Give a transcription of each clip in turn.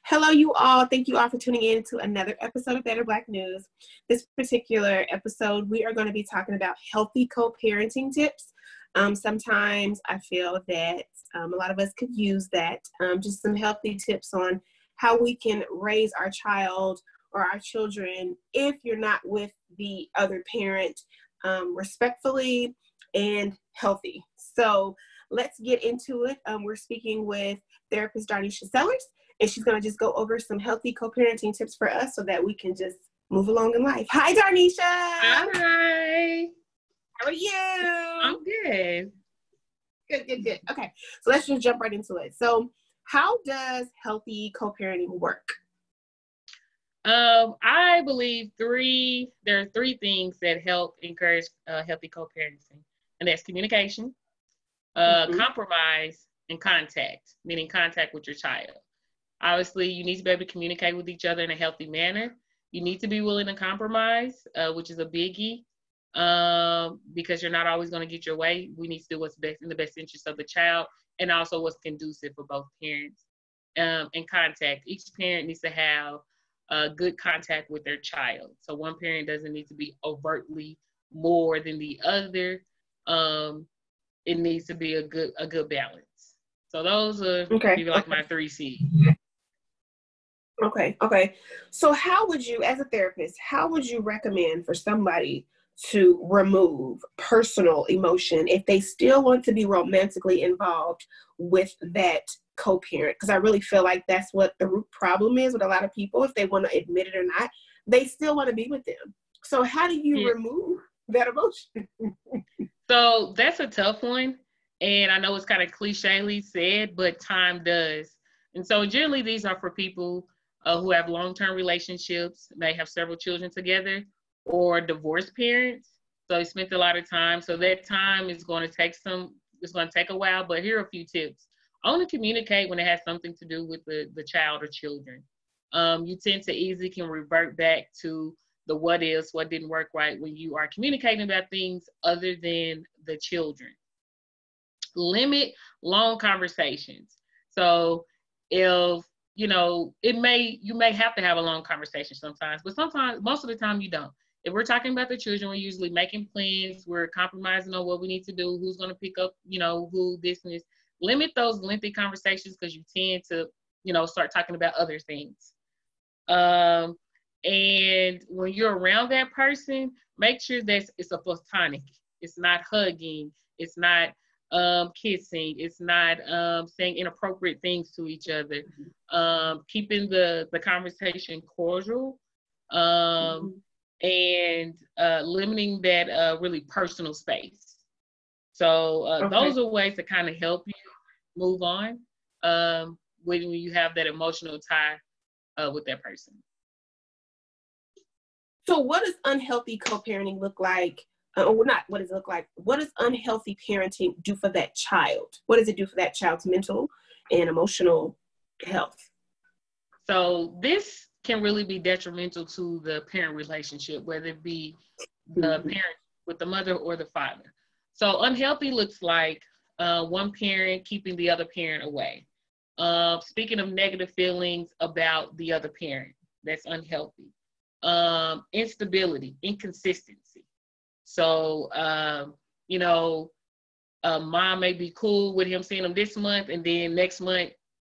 Hello, you all. Thank you all for tuning in to another episode of Better Black News. This particular episode, we are going to be talking about healthy co-parenting tips. Sometimes I feel that a lot of us could use that. Just some healthy tips on how we can raise our child or our children if you're not with the other parent respectfully and healthy. So let's get into it. We're speaking with Therapist Darnesha Sellers, and she's going to just go over some healthy co-parenting tips for us so that we can just move along in life. Hi, Darnesha. Hi. How are you? I'm good. Good. Okay, so let's just jump right into it. So how does healthy co-parenting work? I believe there are three things that help encourage healthy co-parenting, and that's communication, compromise, and contact, meaning contact with your child. Obviously, you need to be able to communicate with each other in a healthy manner. You need to be willing to compromise, which is a biggie, because you're not always going to get your way. We need to do what's best in the best interest of the child, and also what's conducive for both parents. And contact. Each parent needs to have good contact with their child. So one parent doesn't need to be overtly more than the other. It needs to be a good balance. So those are maybe like my 3 C's. Okay. So how would you, as a therapist, how would you recommend for somebody to remove personal emotion if they still want to be romantically involved with that co-parent? Because I really feel like that's what the root problem is with a lot of people. If they want to admit it or not, they still want to be with them. So how do you remove that emotion? So that's a tough one. And I know it's kind of cliché said, but time does. And so generally these are for people who have long-term relationships, may have several children together, or divorced parents. So they spent a lot of time. So that time is going to take a while, but here are a few tips. Only communicate when it has something to do with the child or children. You tend to easily can revert back to the what ifs, what didn't work right when you are communicating about things other than the children. Limit long conversations. So if you may have to have a long conversation sometimes, but sometimes, most of the time you don't. If we're talking about the children, we're usually making plans, we're compromising on what we need to do, who's going to pick up, who business. Limit those lengthy conversations because you tend to, start talking about other things. And when you're around that person, make sure that it's a platonic. It's not hugging. It's not kissing. It's not saying inappropriate things to each other. Keeping the conversation cordial. And limiting that really personal space. So those are ways to kind of help you move on when you have that emotional tie with that person. So what does unhealthy co-parenting look like? What does it look like? What does unhealthy parenting do for that child? What does it do for that child's mental and emotional health? So this can really be detrimental to the parent relationship, whether it be the parent with the mother or the father. So unhealthy looks like one parent keeping the other parent away. Speaking of negative feelings about the other parent, that's unhealthy. Instability, inconsistency. So, mom may be cool with him seeing him this month, and then next month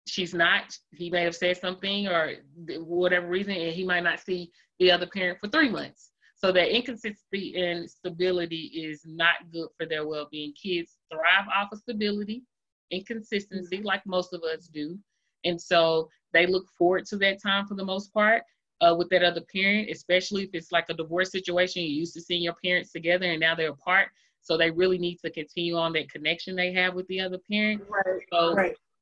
she's not. He may have said something or whatever reason, and he might not see the other parent for 3 months. So that inconsistency and stability is not good for their well-being. Kids thrive off of stability and consistency, like most of us do. And so they look forward to that time for the most part with that other parent, especially if it's like a divorce situation. You're used to seeing your parents together and now they're apart. So they really need to continue on that connection they have with the other parent.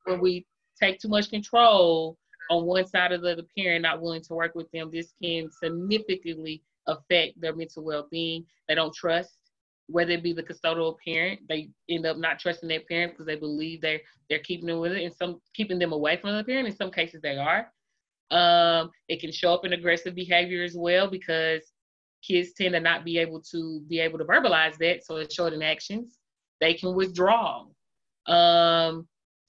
When we take too much control on one side of the other parent, not willing to work with them, this can significantly affect their mental well-being. They don't trust, whether it be the custodial parent. They end up not trusting their parent because they believe they're keeping them with it, and some keeping them away from the parent. In some cases they are. It can show up in aggressive behavior as well, because kids tend to not be able to verbalize that, so it's showed in actions. They can withdraw.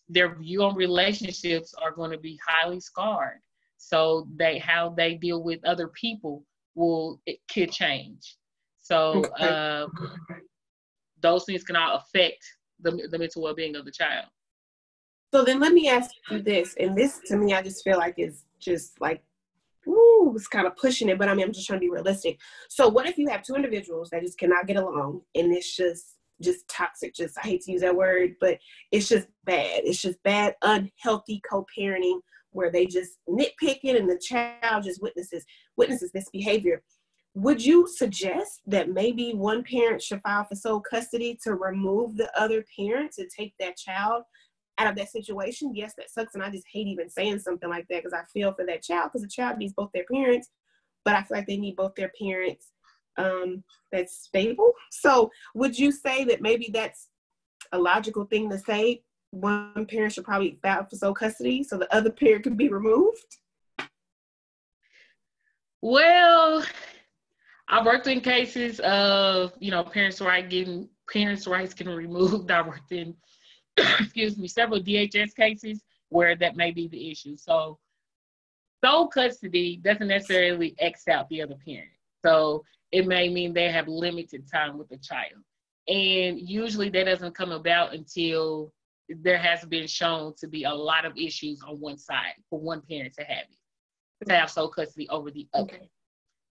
their view on relationships are going to be highly scarred. So how they deal with other people could change. So those things can all affect the mental well-being of the child. So then let me ask you this, and this to me, I just feel like it's just like, ooh, it's kind of pushing it, but I mean, I'm just trying to be realistic. So what if you have two individuals that just cannot get along, and it's just toxic, I hate to use that word, but it's just bad. It's just bad, unhealthy co-parenting where they just nitpicking and the child just witnesses this behavior. Would you suggest that maybe one parent should file for sole custody to remove the other parent to take that child out of that situation? Yes, that sucks, and I just hate even saying something like that because I feel for that child, because the child needs both their parents, but I feel like they need both their parents that's stable. So would you say that maybe that's a logical thing to say? One parent should probably file for sole custody so the other parent can be removed? Well, I've worked in cases of, parents' rights getting removed. I worked in, several DHS cases where that may be the issue. So sole custody doesn't necessarily X out the other parent. So it may mean they have limited time with the child. And usually that doesn't come about until there has been shown to be a lot of issues on one side for one parent to have sole custody over the other. Okay.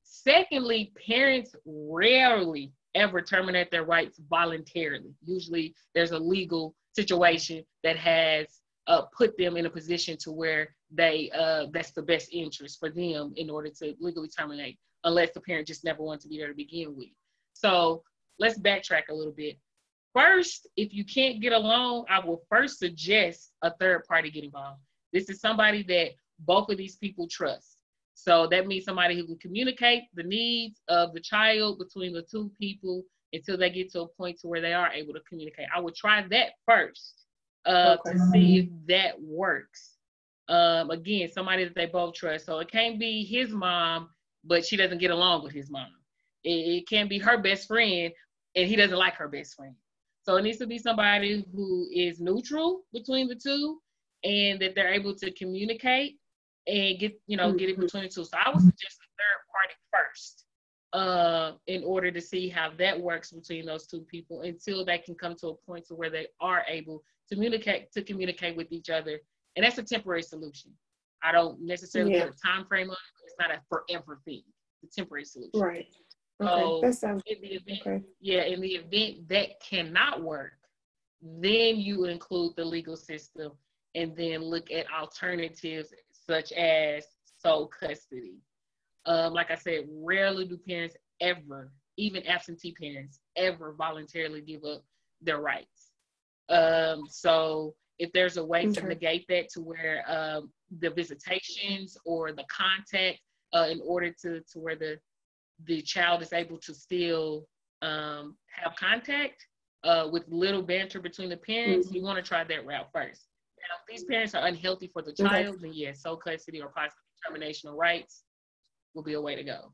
Secondly, parents rarely ever terminate their rights voluntarily. Usually there's a legal situation that has put them in a position to where that's the best interest for them in order to legally terminate, unless the parent just never wanted to be there to begin with. So let's backtrack a little bit. First, if you can't get along, I will first suggest a third party get involved. This is somebody that both of these people trust. So that means somebody who can communicate the needs of the child between the two people until they get to a point to where they are able to communicate. I would try that first to see if that works. Again, somebody that they both trust. So it can't be his mom, but she doesn't get along with his mom. It can't be her best friend and he doesn't like her best friend. So it needs to be somebody who is neutral between the two and that they're able to communicate and get it between the two. So I would suggest a third party first in order to see how that works between those two people until they can come to a point to where they are able to communicate with each other. And that's a temporary solution. I don't necessarily put a time frame on it. It's not a forever thing. It's a temporary solution. Right. Okay. So that sounds in the event that cannot work, then you include the legal system and then look at alternatives such as sole custody. Like I said, rarely do parents ever, even absentee parents, ever voluntarily give up their rights. So if there's a way to negate that to where the visitations or the contact in order to where the child is able to still have contact with little banter between the parents, you want to try that route first. Now, if these parents are unhealthy for the child, then yes, sole custody or possibly termination of rights will be a way to go.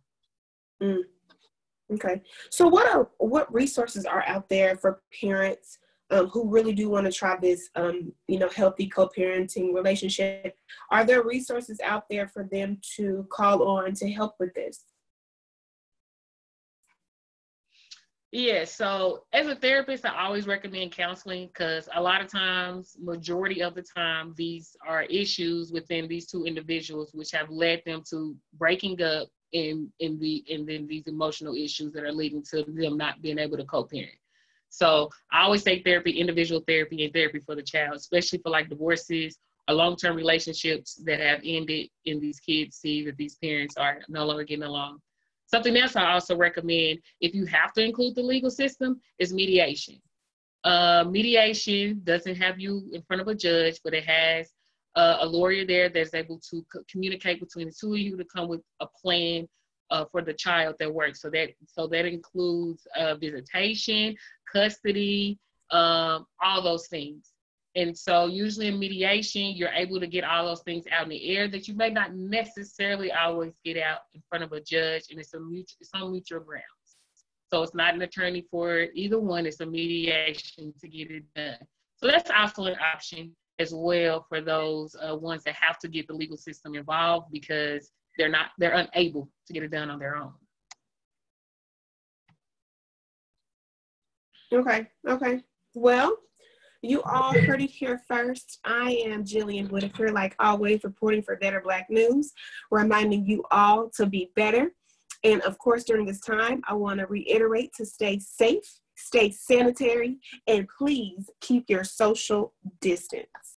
Okay. So what resources are out there for parents who really do want to try this, healthy co-parenting relationship? Are there resources out there for them to call on to help with this? Yeah, so as a therapist, I always recommend counseling because a lot of times, majority of the time, these are issues within these two individuals which have led them to breaking up and then these emotional issues that are leading to them not being able to co-parent. So I always say therapy, individual therapy, and therapy for the child, especially for like divorces or long-term relationships that have ended and these kids see that these parents are no longer getting along. Something else I also recommend, if you have to include the legal system, is mediation. Mediation doesn't have you in front of a judge, but it has a lawyer there that's able to communicate between the two of you to come with a plan for the child that works. So that includes visitation, custody, all those things. And so usually in mediation, you're able to get all those things out in the air that you may not necessarily always get out in front of a judge, and it's on mutual grounds. So it's not an attorney for either one, it's a mediation to get it done. So that's also an option as well for those ones that have to get the legal system involved because they're unable to get it done on their own. Okay. Well, you all heard it here first. I am Jillian Whitaker, like always, reporting for Better Black News, reminding you all to be better. And of course, during this time, I want to reiterate to stay safe, stay sanitary, and please keep your social distance.